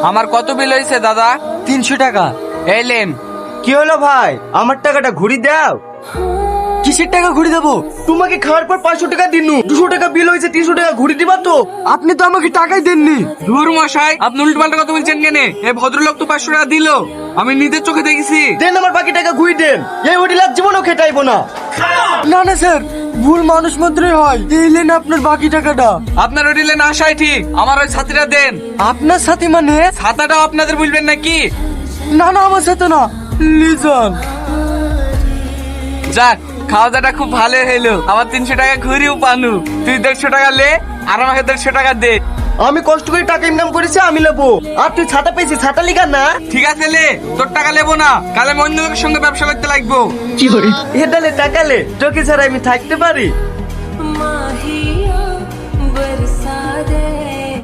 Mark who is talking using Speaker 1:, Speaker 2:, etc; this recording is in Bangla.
Speaker 1: আমার কত বিল হয়েছে দাদা?
Speaker 2: 300 টাকা।
Speaker 1: এই লেন।
Speaker 3: কি হলো ভাই, আমার টাকাটা ঘুরি দাও।
Speaker 2: কিসের টাকা ঘুরে দেবো?
Speaker 3: তোমাকে খাওয়ার পর 500 টাকা দিনু, 200 টাকা বিল হয়েছে, 300 টাকা ঘুরি দিবা তো?
Speaker 2: আপনি তো আমাকে টাকাই দেননি।
Speaker 1: ধুর মশাই, আপনি উল্টোপাল্টা কথা বলছেন কেন? এই ভদ্রলোক তো 500 টাকা দিল, আমি নিজের চোখে দেখেছি।
Speaker 3: দেন আমার বাকি টাকা ঘুরি দেন, এই হোটেল আর জীবনও খেটাইবো না।
Speaker 2: না না স্যার, ভুল মানুষ মাত্রই হয়। এই লেন আপনার বাকি টাকাটা।
Speaker 1: আপনার হোটেলে না আসাই ঠিক, আমার ওই ছাত্রীরা দেন।
Speaker 2: আপনার সাথে মানে?
Speaker 1: ছাতাটাও আপনাদের বলবেন নাকি?
Speaker 2: না না, আমার সাথে না, লিজন।
Speaker 1: যাক, খাওয়া দাওয়াটা খুব ভালো হলো। আমার 300 টাকা ঘুরিও পানু। তুই 150 টাকা লে, আর আমাকে 150 টাকা দে।
Speaker 3: আমি কষ্ট করে টাকা ইনকাম করেছি, আমি নেবো। আর তুই ছাতা পেয়েছিস, ছাতা লিখা না।
Speaker 1: ঠিক আছে লে, তোর টাকা নেবো না, কালে আমি অন্য লোকের সঙ্গে ব্যবসা করতে লাগবো।
Speaker 3: এ ডালে টাকা লে, তোকে ছাড়া আমি থাকতে পারি?